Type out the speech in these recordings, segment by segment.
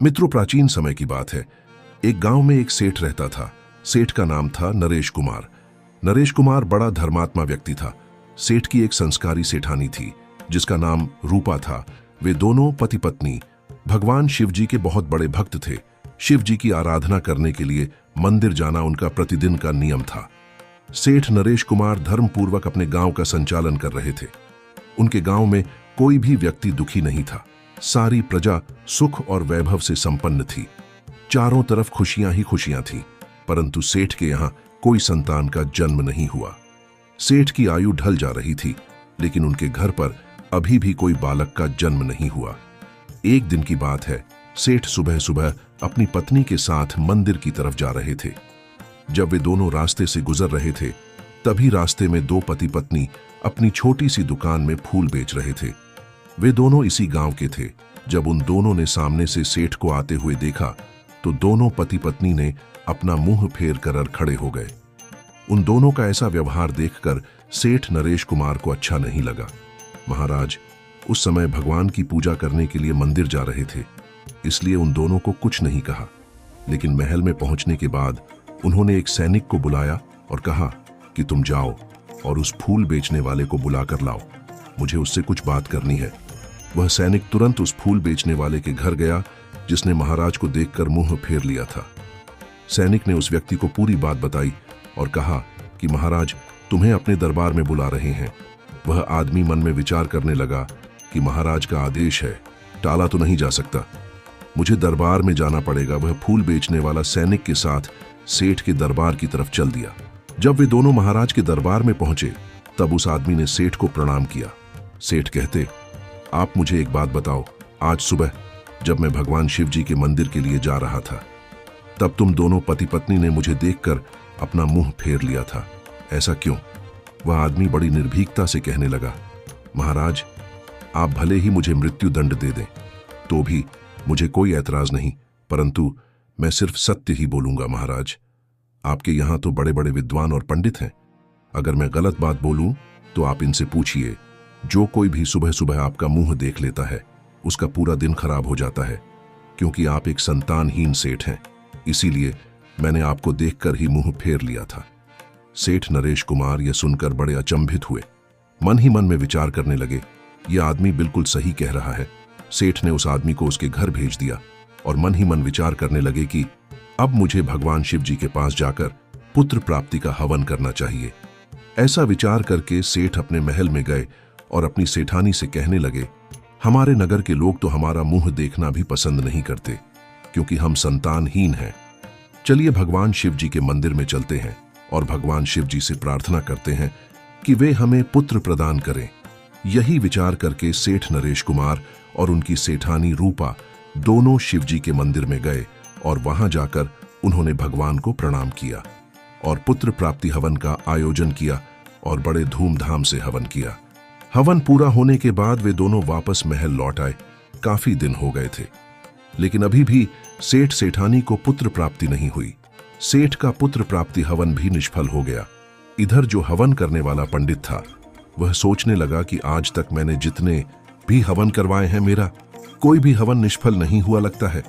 मित्रों, प्राचीन समय की बात है। एक गांव में एक सेठ रहता था। सेठ का नाम था नरेश कुमार। नरेश कुमार बड़ा धर्मात्मा व्यक्ति था। सेठ की एक संस्कारी सेठानी थी जिसका नाम रूपा था। वे दोनों पति पत्नी भगवान शिव जी के बहुत बड़े भक्त थे। शिव जी की आराधना करने के लिए मंदिर जाना उनका प्रतिदिन का नियम था। सेठ नरेश कुमार धर्मपूर्वक अपने गांव का संचालन कर रहे थे। उनके गांव में कोई भी व्यक्ति दुखी नहीं था। सारी प्रजा सुख और वैभव से संपन्न थी। चारों तरफ खुशियां ही खुशियां थीं, परंतु सेठ के यहां कोई संतान का जन्म नहीं हुआ। सेठ की आयु ढल जा रही थी, लेकिन उनके घर पर अभी भी कोई बालक का जन्म नहीं हुआ। एक दिन की बात है, सेठ सुबह सुबह अपनी पत्नी के साथ मंदिर की तरफ जा रहे थे। जब वे दोनों रास्ते से गुजर रहे थे, तभी रास्ते में दो पति पत्नी अपनी छोटी सी दुकान में फूल बेच रहे थे। वे दोनों इसी गांव के थे। जब उन दोनों ने सामने से सेठ को आते हुए देखा, तो दोनों पति पत्नी ने अपना मुंह फेर कर खड़े हो गए। उन दोनों का ऐसा व्यवहार देखकर सेठ नरेश कुमार को अच्छा नहीं लगा। महाराज उस समय भगवान की पूजा करने के लिए मंदिर जा रहे थे, इसलिए उन दोनों को कुछ नहीं कहा। लेकिन महल में पहुंचने के बाद उन्होंने एक सैनिक को बुलाया और कहा कि तुम जाओ और उस फूल बेचने वाले को बुलाकर लाओ, मुझे उससे कुछ बात करनी है। वह सैनिक तुरंत उस फूल बेचने वाले के घर गया जिसने महाराज को देखकर मुंह फेर लिया था। सैनिक ने उस व्यक्ति को पूरी बात बताई और कहा कि महाराज तुम्हें अपने दरबार में बुला रहे हैं। वह आदमी मन में विचार करने लगा कि महाराज का आदेश है, टाला तो नहीं जा सकता, मुझे दरबार में जाना पड़ेगा। वह फूल बेचने वाला सैनिक के साथ सेठ के दरबार की तरफ चल दिया। जब वे दोनों महाराज के दरबार में पहुंचे, तब उस आदमी ने सेठ को प्रणाम किया। सेठ कहते, आप मुझे एक बात बताओ, आज सुबह जब मैं भगवान शिव जी के मंदिर के लिए जा रहा था, तब तुम दोनों पति पत्नी ने मुझे देखकर अपना मुंह फेर लिया था, ऐसा क्यों? वह आदमी बड़ी निर्भीकता से कहने लगा, महाराज आप भले ही मुझे मृत्यु दंड दे दें तो भी मुझे कोई ऐतराज नहीं, परंतु मैं सिर्फ सत्य ही बोलूंगा। महाराज आपके यहां तो बड़े बड़े विद्वान और पंडित हैं, अगर मैं गलत बात बोलूं तो आप इनसे पूछिए। जो कोई भी सुबह सुबह आपका मुंह देख लेता है, उसका पूरा दिन खराब हो जाता है, क्योंकि आप एक संतानहीन सेठ हैं, इसीलिए मैंने आपको देखकर ही मुंह फेर लिया था। सेठ नरेश कुमार यह सुनकर बड़े अचंभित हुए। मन ही मन में विचार करने लगे, यह आदमी बिल्कुल सही कह रहा है। सेठ ने उस आदमी को उसके घर भेज दिया और मन ही मन विचार करने लगे कि अब मुझे भगवान शिव जी के पास जाकर पुत्र प्राप्ति का हवन करना चाहिए। ऐसा विचार करके सेठ अपने महल में गए और अपनी सेठानी से कहने लगे, हमारे नगर के लोग तो हमारा मुंह देखना भी पसंद नहीं करते, क्योंकि हम संतानहीन हैं। चलिए भगवान शिव जी के मंदिर में चलते हैं और भगवान शिव जी से प्रार्थना करते हैं कि वे हमें पुत्र प्रदान करें। यही विचार करके सेठ नरेश कुमार और उनकी सेठानी रूपा दोनों शिव जी के मंदिर में गए और वहां जाकर उन्होंने भगवान को प्रणाम किया और पुत्र प्राप्ति हवन का आयोजन किया और बड़े धूमधाम से हवन किया। हवन पूरा होने के बाद वे दोनों वापस महल लौट आए। काफी दिन हो गए थे, लेकिन अभी भी सेठ सेठानी को पुत्र प्राप्ति नहीं हुई। सेठ का पुत्र प्राप्ति हवन भी निष्फल हो गया। इधर जो हवन करने वाला पंडित था, वह सोचने लगा कि आज तक मैंने जितने भी हवन करवाए हैं, मेरा कोई भी हवन निष्फल नहीं हुआ लगता है।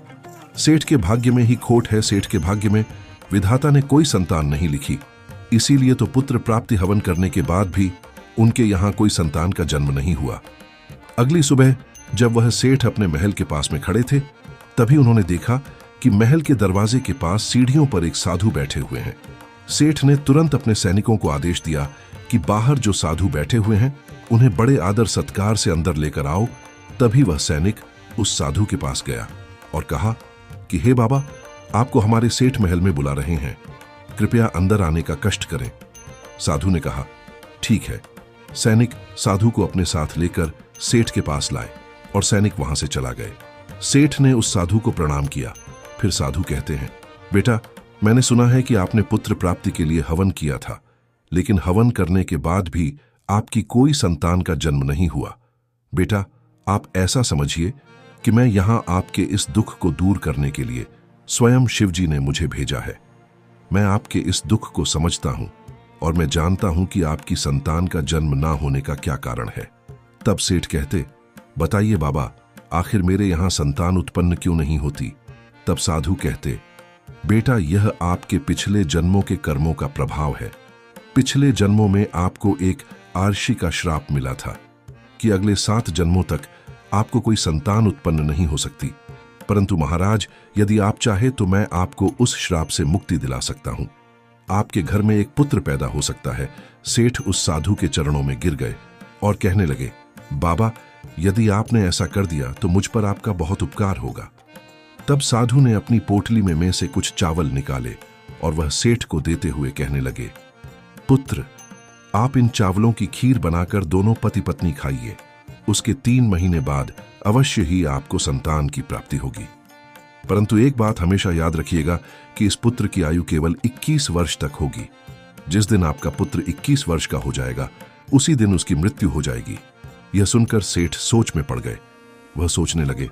सेठ के भाग्य में ही खोट है, सेठ के भाग्य में विधाता ने कोई संतान नहीं लिखी, इसीलिए तो पुत्र प्राप्ति हवन करने के बाद भी उनके यहां कोई संतान का जन्म नहीं हुआ। अगली सुबह जब वह सेठ अपने महल के पास में खड़े थे, तभी उन्होंने देखा कि महल के दरवाजे के पास सीढ़ियों पर एक साधु बैठे हुए हैं। सेठ ने तुरंत अपने सैनिकों को आदेश दिया कि बाहर जो साधु बैठे हुए हैं, उन्हें बड़े आदर सत्कार से अंदर लेकर आओ। तभी वह सैनिक उस साधु के पास गया और कहा कि हे बाबा, आपको हमारे सेठ महल में बुला रहे हैं, कृपया अंदर आने का कष्ट करें। साधु ने कहा, ठीक है। सैनिक साधु को अपने साथ लेकर सेठ के पास लाए और सैनिक वहां से चला गए। सेठ ने उस साधु को प्रणाम किया। फिर साधु कहते हैं, बेटा, मैंने सुना है कि आपने पुत्र प्राप्ति के लिए हवन किया था, लेकिन हवन करने के बाद भी आपकी कोई संतान का जन्म नहीं हुआ। बेटा, आप ऐसा समझिए कि मैं यहां आपके इस दुख को दूर करने के लिए स्वयं शिव जी ने मुझे भेजा है। मैं आपके इस दुख को समझता हूं और मैं जानता हूं कि आपकी संतान का जन्म ना होने का क्या कारण है। तब सेठ कहते, बताइए बाबा, आखिर मेरे यहाँ संतान उत्पन्न क्यों नहीं होती? तब साधु कहते, बेटा, यह आपके पिछले जन्मों के कर्मों का प्रभाव है। पिछले जन्मों में आपको एक आर्षि का श्राप मिला था कि अगले 7 जन्मों तक आपको कोई संतान उत्पन्न नहीं हो सकती। परंतु महाराज, यदि आप चाहे तो मैं आपको उस श्राप से मुक्ति दिला सकता हूं। आपके घर में एक पुत्र पैदा हो सकता है। सेठ उस साधु के चरणों में गिर गए और कहने लगे, बाबा, यदि आपने ऐसा कर दिया तो मुझ पर आपका बहुत उपकार होगा। तब साधु ने अपनी पोटली में से कुछ चावल निकाले और वह सेठ को देते हुए कहने लगे, पुत्र, आप इन चावलों की खीर बनाकर दोनों पति पत्नी खाइए। उसके 3 महीने बाद अवश्य ही आपको संतान की प्राप्ति होगी। परंतु एक बात हमेशा याद रखिएगा कि इस पुत्र की आयु केवल 21 वर्ष तक होगी। जिस दिन आपका पुत्र 21 वर्ष का हो जाएगा, उसी दिन उसकी मृत्यु हो जाएगी। यह सुनकर सेठ सोच में पड़ गए। वह सोचने लगे,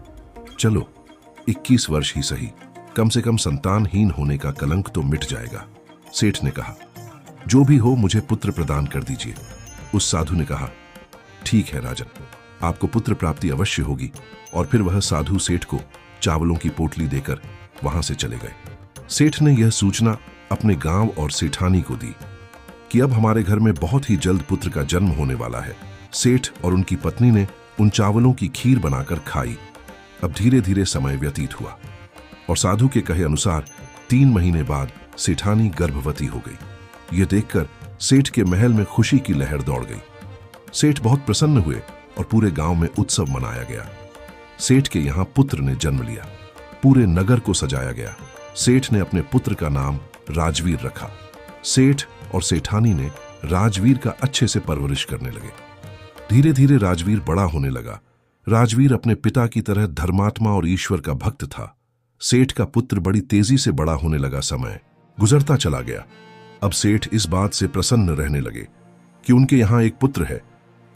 चलो 21 वर्ष ही सही, कम से कम संतानहीन होने का कलंक तो मिट जाएगा। सेठ ने कहा, जो भी हो, मुझे पुत्र प्रदान कर दीजिए। उस साधु ने कहा, ठीक है राजन, आपको पुत्र प्राप्ति अवश्य होगी। और फिर वह साधु सेठ को चावलों की पोटली देकर वहां से चले गए। सेठ ने यह सूचना अपने गांव और सेठानी को दी कि अब हमारे घर में बहुत ही जल्द पुत्र का जन्म होने वाला है। सेठ और उनकी पत्नी ने उन चावलों की खीर बनाकर खाई। अब धीरे धीरे समय व्यतीत हुआ और साधु के कहे अनुसार 3 महीने बाद सेठानी गर्भवती हो गई। यह देखकर सेठ के महल में खुशी की लहर दौड़ गई। सेठ बहुत प्रसन्न हुए और पूरे गांव में उत्सव मनाया गया। सेठ के यहां पुत्र ने जन्म लिया। पूरे नगर को सजाया गया। सेठ ने अपने पुत्र का नाम राजवीर रखा। सेठ और सेठानी ने राजवीर का अच्छे से परवरिश करने लगे। धीरे धीरे राजवीर बड़ा होने लगा। राजवीर अपने पिता की तरह धर्मात्मा और ईश्वर का भक्त था। सेठ का पुत्र बड़ी तेजी से बड़ा होने लगा। समय गुजरता चला गया। अब सेठ इस बात से प्रसन्न रहने लगे कि उनके यहां एक पुत्र है।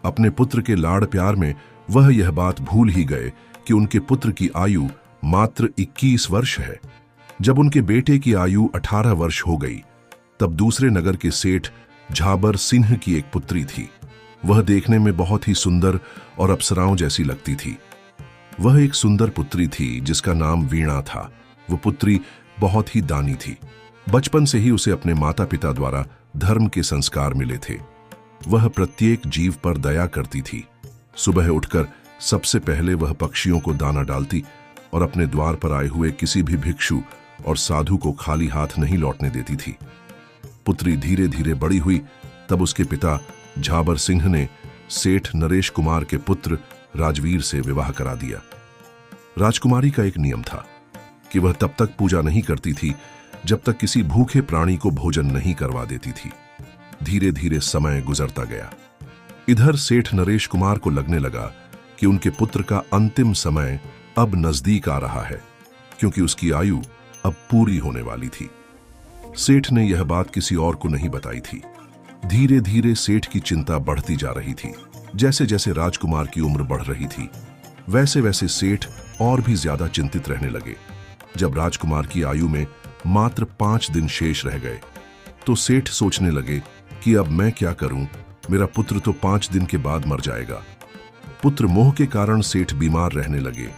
अपने पुत्र के लाड़ प्यार में वह यह बात भूल ही गए कि उनके पुत्र की आयु मात्र 21 वर्ष है। जब उनके बेटे की आयु 18 वर्ष हो गई, तब दूसरे नगर के सेठ झाबर सिंह की एक पुत्री थी। वह देखने में बहुत ही सुंदर और अप्सराओं जैसी लगती थी। वह एक सुंदर पुत्री थी जिसका नाम वीणा था। वह पुत्री बहुत ही दानी थी। बचपन से ही उसे अपने माता पिता द्वारा धर्म के संस्कार मिले थे। वह प्रत्येक जीव पर दया करती थी। सुबह उठकर सबसे पहले वह पक्षियों को दाना डालती और अपने द्वार पर आए हुए किसी भी भिक्षु और साधु को खाली हाथ नहीं लौटने देती थी। पुत्री धीरे धीरे बड़ी हुई, तब उसके पिता झाबर सिंह ने सेठ नरेश कुमार के पुत्र राजवीर से विवाह करा दिया। राजकुमारी का एक नियम था कि वह तब तक पूजा नहीं करती थी जब तक किसी भूखे प्राणी को भोजन नहीं करवा देती थी। धीरे धीरे समय गुजरता गया। इधर सेठ नरेश कुमार को लगने लगा कि उनके पुत्र का अंतिम समय अब नजदीक आ रहा है, क्योंकि उसकी आयु अब पूरी होने वाली थी। सेठ ने यह बात किसी और को नहीं बताई थी। धीरे धीरे सेठ की चिंता बढ़ती जा रही थी। जैसे जैसे राजकुमार की उम्र बढ़ रही थी, वैसे वैसे सेठ और भी ज्यादा चिंतित रहने लगे। जब राजकुमार की आयु में मात्र 5 दिन शेष रह गए, तो सेठ सोचने लगे कि अब मैं क्या करूं, मेरा पुत्र तो 5 दिन के बाद मर जाएगा। पुत्र मोह के कारण सेठ बीमार रहने लगे।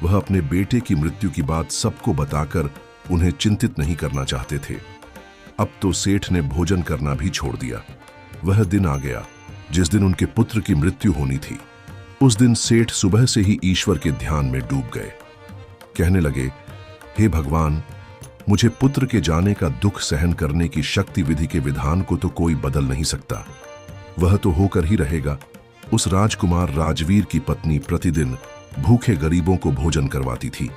वह अपने बेटे की मृत्यु की बात सबको बताकर उन्हें चिंतित नहीं करना चाहते थे। अब तो सेठ ने भोजन करना भी छोड़ दिया। वह दिन आ गया जिस दिन उनके पुत्र की मृत्यु होनी थी। उस दिन सेठ सुबह से ही ईश्वर के ध्यान में डूब गए। कहने लगे, हे भगवान, मुझे पुत्र के जाने का दुख सहन करने की शक्ति विधि के विधान को तो कोई बदल नहीं सकता। वह तो होकर ही रहेगा। उस राजकुमार राजवीर की पत्नी प्रतिदिन भूखे गरीबों को भोजन करवाती थी,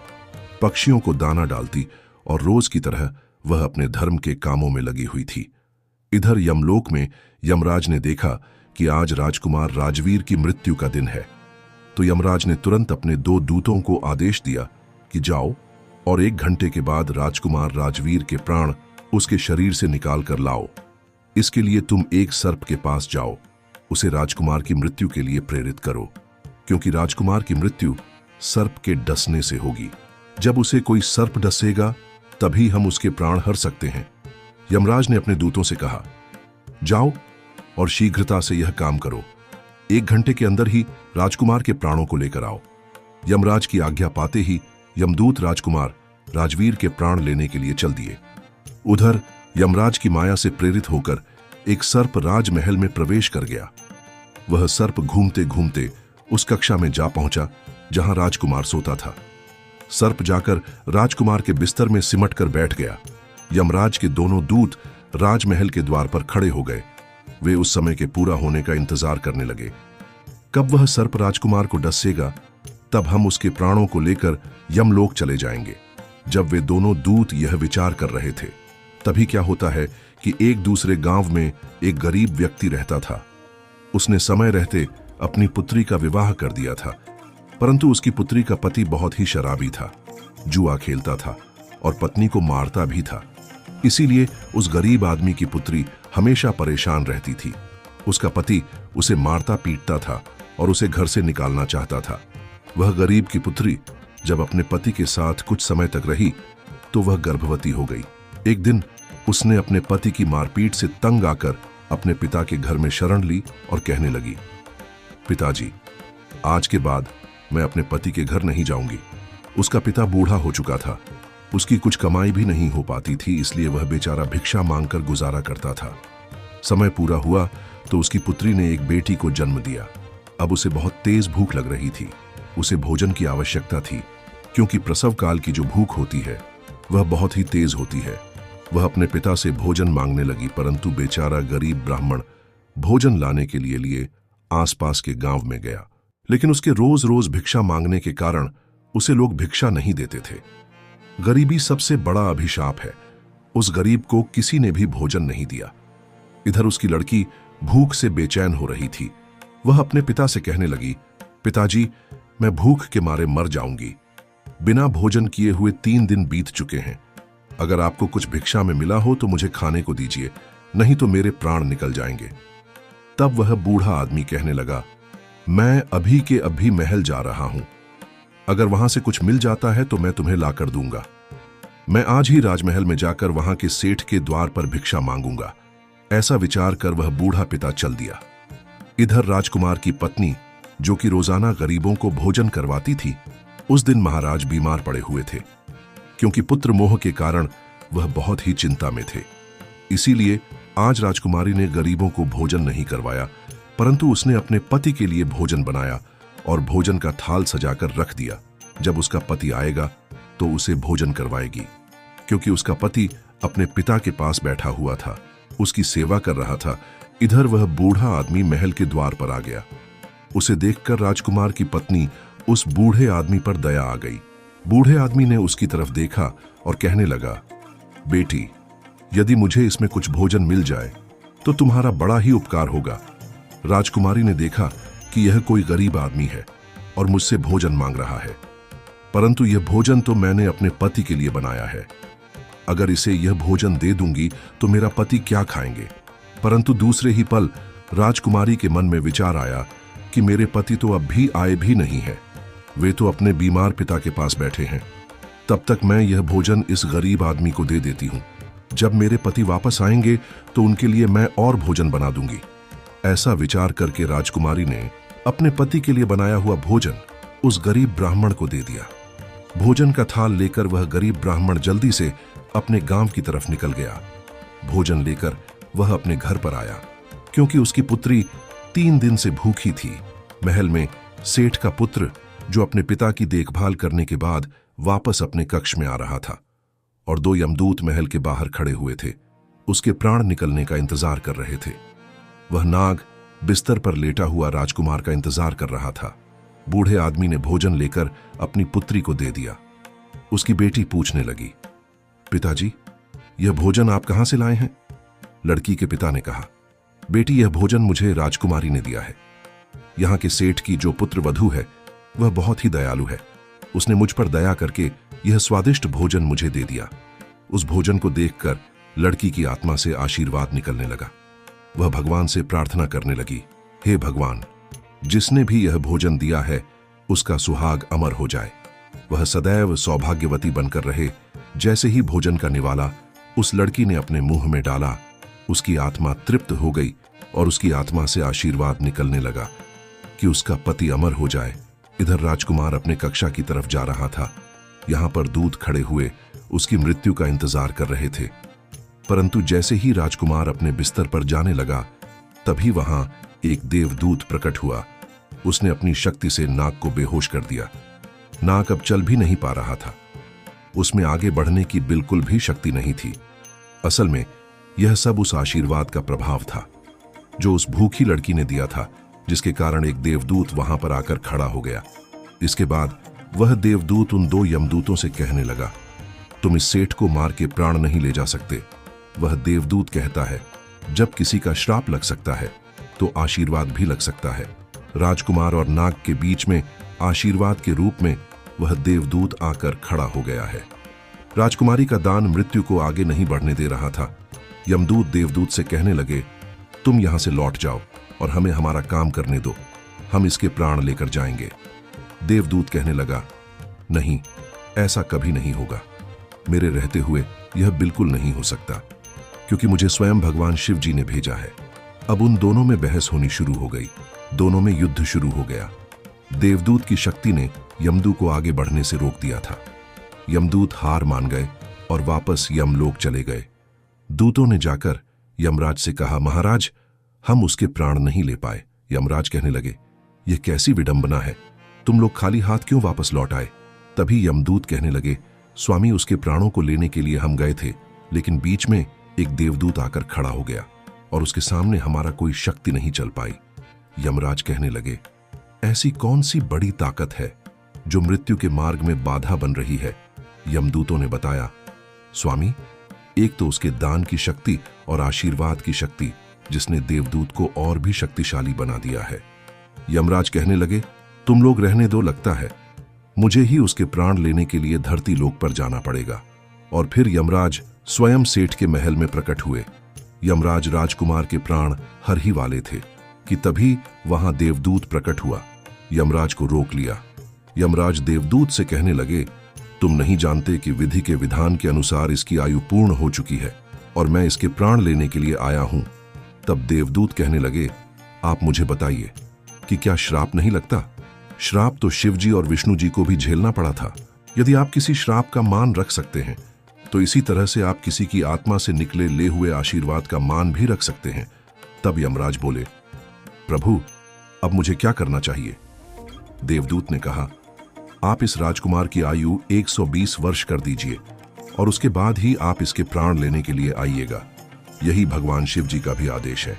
पक्षियों को दाना डालती और रोज की तरह वह अपने धर्म के कामों में लगी हुई थी। इधर यमलोक में यमराज ने देखा कि आज राजकुमार राजवीर की मृत्यु का दिन है, तो यमराज ने तुरंत अपने 2 दूतों को आदेश दिया कि जाओ और 1 घंटे के बाद राजकुमार राजवीर के प्राण उसके शरीर से निकाल कर लाओ। इसके लिए तुम एक सर्प के पास जाओ, उसे राजकुमार की मृत्यु के लिए प्रेरित करो, क्योंकि राजकुमार की मृत्यु सर्प के डसने से होगी। जब उसे कोई सर्प डसेगा तभी हम उसके प्राण हर सकते हैं। यमराज ने अपने दूतों से कहा, जाओ और शीघ्रता से यह काम करो। 1 घंटे के अंदर ही राजकुमार के प्राणों को लेकर आओ। यमराज की आज्ञा पाते ही यमदूत राजकुमार राजवीर के प्राण लेने के लिए चल दिए। उधर यमराज की माया से प्रेरित होकर एक सर्प राजमहल में प्रवेश कर गया। वह सर्प घूमते घूमते उस कक्षा में जा पहुंचा जहां राजकुमार सोता था। सर्प जाकर राजकुमार के बिस्तर में सिमट कर बैठ गया। यमराज के दोनों दूत राजमहल के द्वार पर खड़े हो गए। वे उस समय के पूरा होने का इंतजार करने लगे। कब वह सर्प राजकुमार को डसेगा, तब हम उसके प्राणों को लेकर यमलोक चले जाएंगे। जब वे दोनों दूत यह विचार कर रहे थे, तभी क्या होता है कि एक दूसरे गांव में एक गरीब व्यक्ति रहता था। उसने समय रहते अपनी पुत्री का विवाह कर दिया था, परंतु उसकी पुत्री का पति बहुत ही शराबी था, जुआ खेलता था और पत्नी को मारता भी था। इसीलिए उस गरीब आदमी की पुत्री हमेशा परेशान रहती थी। उसका पति उसे मारता पीटता था और उसे घर से निकालना चाहता था। वह गरीब की पुत्री जब अपने पति के साथ कुछ समय तक रही तो वह गर्भवती हो गई। एक दिन उसने अपने पति की मारपीट से तंग आकर अपने पिता के घर में शरण ली और कहने लगी, पिताजी, आज के बाद मैं अपने पति के घर नहीं जाऊंगी। उसका पिता बूढ़ा हो चुका था, उसकी कुछ कमाई भी नहीं हो पाती थी, इसलिए वह बेचारा भिक्षा मांगकर गुजारा करता था। समय पूरा हुआ तो उसकी पुत्री ने एक बेटी को जन्म दिया। अब उसे बहुत तेज भूख लग रही थी। उसे भोजन की आवश्यकता थी, क्योंकि प्रसव काल की जो भूख होती है वह बहुत ही तेज होती है। वह अपने पिता से भोजन मांगने लगी, परंतु बेचारा गरीब ब्राह्मण भोजन लाने के लिए आसपास के गांव में गया, लेकिन उसके रोज रोज भिक्षा मांगने के कारण उसे लोग भिक्षा नहीं देते थे। गरीबी सबसे बड़ा अभिशाप है। उस गरीब को किसी ने भी भोजन नहीं दिया। इधर उसकी लड़की भूख से बेचैन हो रही थी। वह अपने पिता से कहने लगी, पिताजी, मैं भूख के मारे मर जाऊंगी। बिना भोजन किए हुए 3 दिन बीत चुके हैं। अगर आपको कुछ भिक्षा में मिला हो तो मुझे खाने को दीजिए, नहीं तो मेरे प्राण निकल जाएंगे। तब वह बूढ़ा आदमी कहने लगा, मैं अभी के अभी महल जा रहा हूं। अगर वहां से कुछ मिल जाता है तो मैं तुम्हें लाकर दूंगा। मैं आज ही राजमहल में जाकर वहां के सेठ के द्वार पर भिक्षा मांगूंगा। ऐसा विचार कर वह बूढ़ा पिता चल दिया। इधर राजकुमार की पत्नी, जो कि रोजाना गरीबों को भोजन करवाती थी, उस दिन महाराज बीमार पड़े हुए थे। क्योंकि पुत्र मोह के कारण वह बहुत ही चिंता में थे, इसीलिए आज राजकुमारी ने गरीबों को भोजन नहीं करवाया, परंतु उसने अपने पति के लिए भोजन बनाया और भोजन का थाल सजाकर रख दिया। जब उसका पति आएगा तो उसे भोजन करवाएगी। क्योंकि उसका पति अपने पिता के पास बैठा हुआ था, उसकी सेवा कर रहा था। इधर वह बूढ़ा आदमी महल के द्वार पर आ गया। उसे देखकर राजकुमार की पत्नी उस बूढ़े आदमी पर दया आ गई। बूढ़े आदमी ने उसकी तरफ देखा और कहने लगा, बेटी, यदि मुझे इसमें कुछ भोजन मिल जाए तो तुम्हारा बड़ा ही उपकार होगा। राजकुमारी ने देखा कि यह कोई गरीब आदमी है और मुझसे भोजन मांग रहा है, परंतु यह भोजन तो मैंने अपने पति के लिए बनाया है। अगर इसे यह भोजन दे दूंगी तो मेरा पति क्या खाएंगे। परंतु दूसरे ही पल राजकुमारी के मन में विचार आया कि मेरे पति तो अब भी आए भी नहीं है, वे तो अपने बीमार पिता के पास बैठे हैं। तब तक मैं यह भोजन इस गरीब आदमी को दे देती हूँ। जब मेरे पति वापस आएंगे तो उनके लिए मैं और भोजन बना दूंगी। ऐसा विचार करके राजकुमारी ने अपने पति के लिए बनाया हुआ भोजन उस गरीब ब्राह्मण को दे दिया। भोजन का थाल लेकर वह गरीब ब्राह्मण जल्दी से अपने गांव की तरफ निकल गया। भोजन लेकर वह अपने घर पर आया, क्योंकि उसकी पुत्री 3 दिन से भूखी थी। महल में सेठ का पुत्र, जो अपने पिता की देखभाल करने के बाद वापस अपने कक्ष में आ रहा था, और 2 यमदूत महल के बाहर खड़े हुए थे, उसके प्राण निकलने का इंतजार कर रहे थे। वह नाग बिस्तर पर लेटा हुआ राजकुमार का इंतजार कर रहा था। बूढ़े आदमी ने भोजन लेकर अपनी पुत्री को दे दिया। उसकी बेटी पूछने लगी, पिताजी, यह भोजन आप कहां से लाए हैं? लड़की के पिता ने कहा, बेटी, यह भोजन मुझे राजकुमारी ने दिया है। यहाँ के सेठ की जो पुत्र वधू है वह बहुत ही दयालु है। उसने मुझ पर दया करके यह स्वादिष्ट भोजन मुझे दे दिया। उस भोजन को देखकर लड़की की आत्मा से आशीर्वाद निकलने लगा। वह भगवान से प्रार्थना करने लगी, हे भगवान, जिसने भी यह भोजन दिया है उसका सुहाग अमर हो जाए, वह सदैव सौभाग्यवती बनकर रहे। जैसे ही भोजन का निवाला उस लड़की ने अपने मुंह में डाला, उसकी आत्मा तृप्त हो गई और उसकी आत्मा से आशीर्वाद निकलने लगा कि उसका पति अमर हो जाए। इधर राजकुमार अपने कक्षा की तरफ जा रहा था। यहाँ पर दूत खड़े हुए उसकी मृत्यु का इंतजार कर रहे थे। परंतु जैसे ही राजकुमार अपने बिस्तर पर जाने लगा, तभी वहां एक देवदूत प्रकट हुआ। उसने अपनी शक्ति से नाग को बेहोश कर दिया। नाग अब चल भी नहीं पा रहा था। उसमें आगे बढ़ने की बिल्कुल भी शक्ति नहीं थी। असल में यह सब उस आशीर्वाद का प्रभाव था जो उस भूखी लड़की ने दिया था, जिसके कारण एक देवदूत वहां पर आकर खड़ा हो गया। इसके बाद वह देवदूत उन दो यमदूतों से कहने लगा, तुम इस सेठ को मार के प्राण नहीं ले जा सकते। वह देवदूत कहता है, जब किसी का श्राप लग सकता है तो आशीर्वाद भी लग सकता है। राजकुमार और नाग के बीच में आशीर्वाद के रूप में वह देवदूत आकर खड़ा हो गया है। राजकुमारी का दान मृत्यु को आगे नहीं बढ़ने दे रहा था। यमदूत देवदूत से कहने लगे, तुम यहां से लौट जाओ और हमें हमारा काम करने दो, हम इसके प्राण लेकर जाएंगे। देवदूत कहने लगा, नहीं, ऐसा कभी नहीं होगा। मेरे रहते हुए यह बिल्कुल नहीं हो सकता, क्योंकि मुझे स्वयं भगवान शिव जी ने भेजा है। अब उन दोनों में बहस होनी शुरू हो गई। दोनों में युद्ध शुरू हो गया। देवदूत की शक्ति ने यमदूत को आगे बढ़ने से रोक दिया था। यमदूत हार मान गए और वापस यमलोक चले गए। दूतों ने जाकर यमराज से कहा, महाराज, हम उसके प्राण नहीं ले पाए। यमराज कहने लगे, यह कैसी विडंबना है, तुम लोग खाली हाथ क्यों वापस लौट आए? तभी यमदूत कहने लगे, स्वामी, उसके प्राणों को लेने के लिए हम गए थे, लेकिन बीच में एक देवदूत आकर खड़ा हो गया और उसके सामने हमारा कोई शक्ति नहीं चल पाई। यमराज कहने लगे, ऐसी कौन सी बड़ी ताकत है जो मृत्यु के मार्ग में बाधा बन रही है? यमदूतों ने बताया, स्वामी, एक तो उसके दान की शक्ति और आशीर्वाद की शक्ति, जिसने देवदूत को और भी शक्तिशाली बना दिया है। यमराज कहने लगे, तुम लोग रहने दो, लगता है मुझे ही उसके प्राण लेने के लिए धरती लोक पर जाना पड़ेगा। और फिर यमराज स्वयं सेठ के महल में प्रकट हुए। यमराज राजकुमार के प्राण हर ही वाले थे कि तभी वहां देवदूत प्रकट हुआ। यमराज को रोक लिया। यमराज देवदूत से कहने लगे, तुम नहीं जानते कि विधि के विधान के अनुसार इसकी आयु पूर्ण हो चुकी है और मैं इसके प्राण लेने के लिए आया हूं। तब देवदूत कहने लगे, आप मुझे बताइए कि क्या श्राप नहीं लगता? श्राप तो शिव जी और विष्णु जी को भी झेलना पड़ा था। यदि आप किसी श्राप का मान रख सकते हैं, तो इसी तरह से आप किसी की आत्मा से निकले ले हुए आशीर्वाद का मान भी रख सकते हैं। तब यमराज बोले, प्रभु, अब मुझे क्या करना चाहिए? देवदूत ने कहा, आप इस राजकुमार की आयु 120 वर्ष कर दीजिए और उसके बाद ही आप इसके प्राण लेने के लिए आइएगा। यही भगवान शिव जी का भी आदेश है।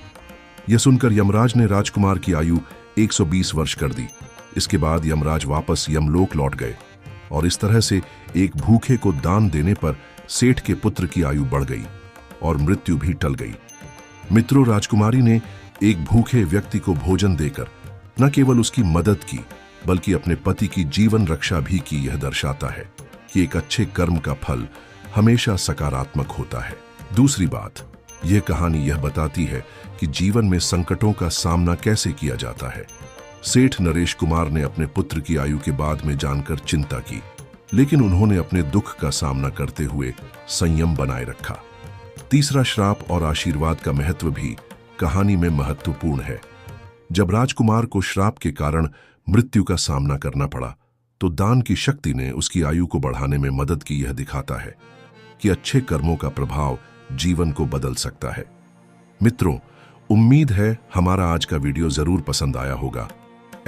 यह सुनकर यमराज ने राजकुमार की आयु 120 वर्ष कर दी। इसके बाद यमराज वापस यमलोक लौट गए और इस तरह से एक भूखे को दान देने पर सेठ के पुत्र की आयु बढ़ गई और मृत्यु भी टल गई। मित्रों, राजकुमारी ने एक भूखे व्यक्ति को भोजन देकर न केवल उसकी मदद की, बल्कि अपने पति की जीवन रक्षा भी की। यह दर्शाता है कि एक अच्छे कर्म का फल हमेशा सकारात्मक होता है। दूसरी बात, यह कहानी यह बताती है कि जीवन में संकटों का सामना कैसे किया जाता है। सेठ नरेश कुमार ने अपने पुत्र की आयु के बाद में जानकर चिंता की, लेकिन उन्होंने अपने दुख का सामना करते हुए संयम बनाए रखा। तीसरा, श्राप और आशीर्वाद का महत्व भी कहानी में महत्वपूर्ण है। जब राजकुमार को श्राप के कारण मृत्यु का सामना करना पड़ा, तो दान की शक्ति ने उसकी आयु को बढ़ाने में मदद की। यह दिखाता है कि अच्छे कर्मों का प्रभाव जीवन को बदल सकता है। मित्रों, उम्मीद है हमारा आज का वीडियो जरूर पसंद आया होगा।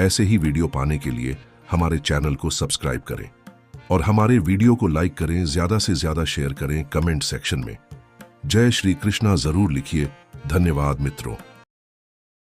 ऐसे ही वीडियो पाने के लिए हमारे चैनल को सब्सक्राइब करें और हमारे वीडियो को लाइक करें, ज्यादा से ज्यादा शेयर करें कमेंट सेक्शन में। जय श्री कृष्णा जरूर लिखिए। धन्यवाद मित्रों।